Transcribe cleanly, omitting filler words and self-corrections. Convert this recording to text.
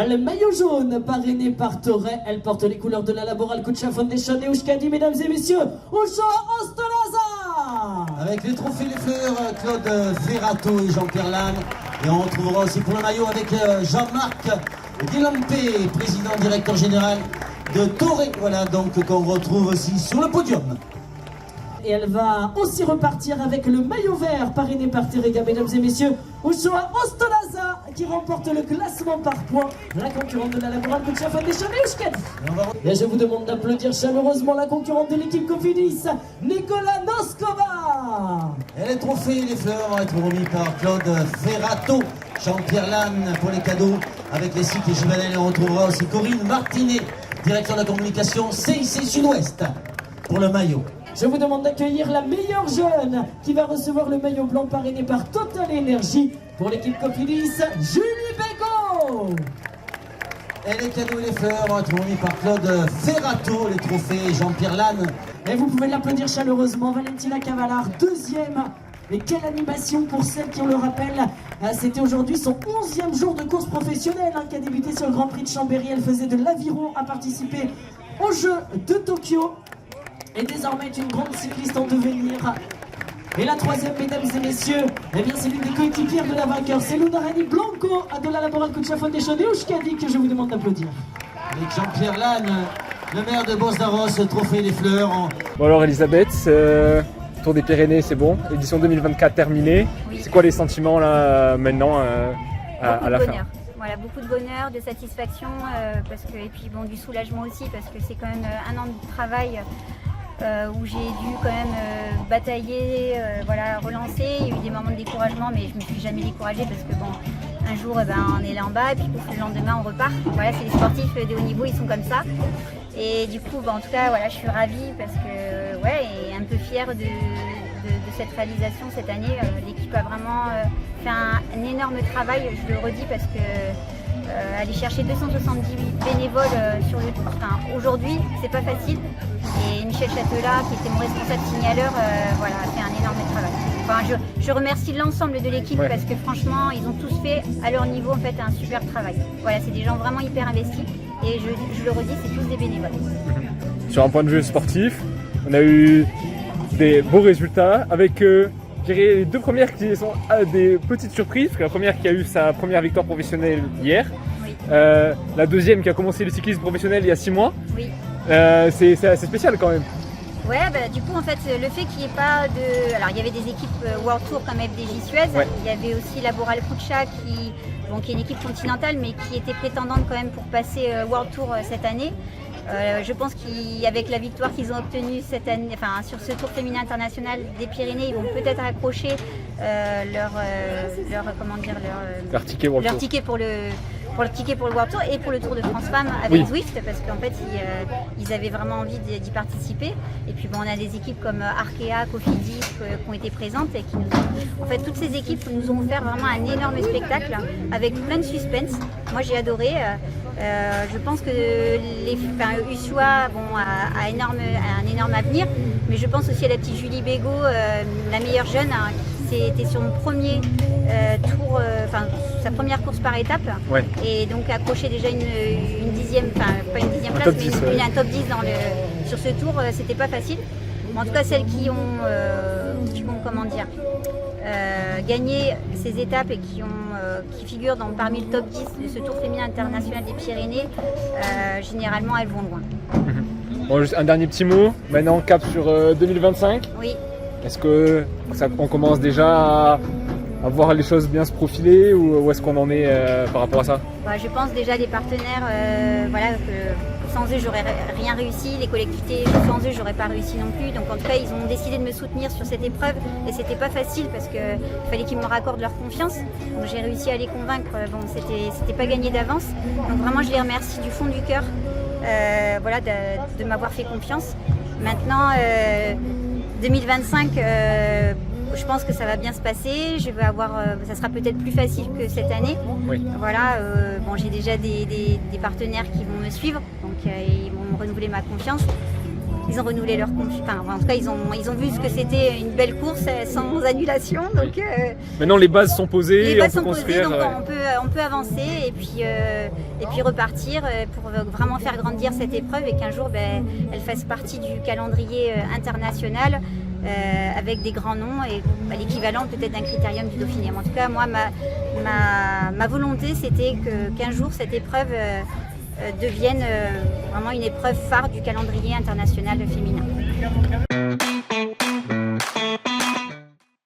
Le maillot jaune parrainé par Torre, elle porte les couleurs de la Laboral Kucha Foundation et Oushkadi, mesdames et messieurs, Ochoa Ostolaza. Avec les trophées les fleurs, Claude Ferrato et Jean-Pierre Lannes. Et on retrouvera aussi pour le maillot avec Jean-Marc Guilampé, président directeur général de Torre. Voilà donc qu'on retrouve aussi sur le podium. Et elle va aussi repartir avec le maillot vert parrainé par Terega, mesdames et messieurs, Ochoa Ostolaza qui remporte le classement par points, la concurrente de la Laboral Kucha Foundation et Oushkadi. Et je vous demande d'applaudir chaleureusement la concurrente de l'équipe Cofidis, Nicolas Noskova. Et les trophées et les fleurs vont être remis par Claude Ferrato, Jean-Pierre Lannes pour les cadeaux avec les cycles et Givanel. Et on retrouvera aussi Corinne Martinet, directeur de la communication CIC Sud-Ouest pour le maillot. Je vous demande d'accueillir la meilleure jeune qui va recevoir le maillot blanc parrainé par Total Energy pour l'équipe Cofidis, Julie Bégaud. Et les cadeaux et les fleurs vont être remis par Claude Ferrato, les trophées Jean-Pierre Lannes. Et vous pouvez l'applaudir chaleureusement, Valentina Cavallard, deuxième. Et quelle animation pour celle qui, on le rappelle, c'était aujourd'hui son 11e jour de course professionnelle qui a débuté sur le Grand Prix de Chambéry. Elle faisait de l'aviron, à participer aux Jeux de Tokyo. Et désormais est une grande cycliste en devenir. Et la troisième, mesdames et messieurs, eh bien c'est l'une des coéquipières de la vainqueur, c'est Lunarani Blanco de la Laboral Kucha Foundation et Oushkadi que je vous demande d'applaudir. Avec Jean-Pierre Lannes, le maire de Bos-d'Arros, trophée des fleurs. Bon alors Elisabeth, Tour des Pyrénées c'est bon, édition 2024 terminée. Oui. C'est quoi les sentiments là maintenant à la fin? Voilà, beaucoup de bonheur, de satisfaction, parce que, et puis bon, du soulagement aussi, parce que c'est quand même un an de travail où j'ai dû quand même batailler, voilà, relancer. Il y a eu des moments de découragement, mais je ne me suis jamais découragée parce que bon, un jour on est là en bas et puis le lendemain on repart. Voilà, c'est les sportifs de haut niveau, ils sont comme ça. Et du coup, en tout cas, voilà, je suis ravie parce que, ouais, et un peu fière de cette réalisation cette année. L'équipe a vraiment fait un énorme travail, je le redis, parce que aller chercher 270 bénévoles sur le tour, aujourd'hui, c'est pas facile. Et Michel Châtelat, qui était mon responsable signaleur, voilà, a fait un énorme travail. Enfin, je remercie l'ensemble de l'équipe parce que franchement, ils ont tous fait à leur niveau en fait un super travail. Voilà, c'est des gens vraiment hyper investis et je le redis, c'est tous des bénévoles. Sur un point de vue sportif, on a eu des beaux résultats avec les deux premières qui sont des petites surprises. La première qui a eu sa première victoire professionnelle hier, oui. La deuxième qui a commencé le cyclisme professionnel il y a 6 mois. Oui. C'est assez spécial quand même. Ouais, bah, du coup en fait le fait qu'il n'y ait pas de... Alors il y avait des équipes World Tour comme FDJ Suez, il y avait aussi Laboral Kucha qui est une équipe continentale mais qui était prétendante quand même pour passer World Tour cette année. Je pense qu'avec la victoire qu'ils ont obtenue cette année, enfin, sur ce Tour féminin international des Pyrénées, ils vont peut-être accrocher leur ticket pour le ticket pour le World Tour et pour le Tour de France Femmes avec Zwift, parce qu'en fait ils avaient vraiment envie d'y participer. Et puis bon, on a des équipes comme Arkea, Cofidis qui ont été présentes et qui nous ont... En fait, toutes ces équipes nous ont offert vraiment un énorme spectacle avec plein de suspense. Moi j'ai adoré. Je pense que Ushuaïa a un énorme avenir, mais je pense aussi à la petite Julie Bégaud, la meilleure jeune, c'était son premier tour, sa première course par étape, et donc accrocher déjà une dixième, enfin pas une dixième place, mais un top 10 sur ce tour, c'était pas facile. En tout cas, celles qui ont gagné ces étapes et qui figurent parmi le top 10 de ce Tour féminin international des Pyrénées, généralement elles vont loin. Bon, juste un dernier petit mot, maintenant cap sur 2025. Oui. Est-ce qu'on commence déjà à voir les choses bien se profiler ou où est-ce qu'on en est par rapport à ça? Je pense déjà les partenaires, que sans eux j'aurais rien réussi, les collectivités sans eux j'aurais pas réussi non plus. Donc en tout cas ils ont décidé de me soutenir sur cette épreuve et c'était pas facile parce qu'il fallait qu'ils me raccordent leur confiance. Donc j'ai réussi à les convaincre, c'était pas gagné d'avance. Donc vraiment je les remercie du fond du cœur de m'avoir fait confiance. Maintenant, 2025, je pense que ça va bien se passer. Je vais avoir, ça sera peut-être plus facile que cette année. Oui. Voilà, bon, j'ai déjà des partenaires qui vont me suivre, donc ils vont renouveler ma confiance. Ils ont renouvelé leur confiance. Enfin, en tout cas, ils ont vu ce que c'était une belle course sans annulation. Donc, Maintenant, les bases sont posées. les et bases on sont peut posées, construire. donc on peut avancer et puis repartir pour vraiment faire grandir cette épreuve et qu'un jour, elle fasse partie du calendrier international avec des grands noms et l'équivalent peut-être d'un critérium du Dauphiné. Mais en tout cas, moi, ma volonté, c'était qu'un jour, cette épreuve devienne vraiment une épreuve phare du calendrier international féminin.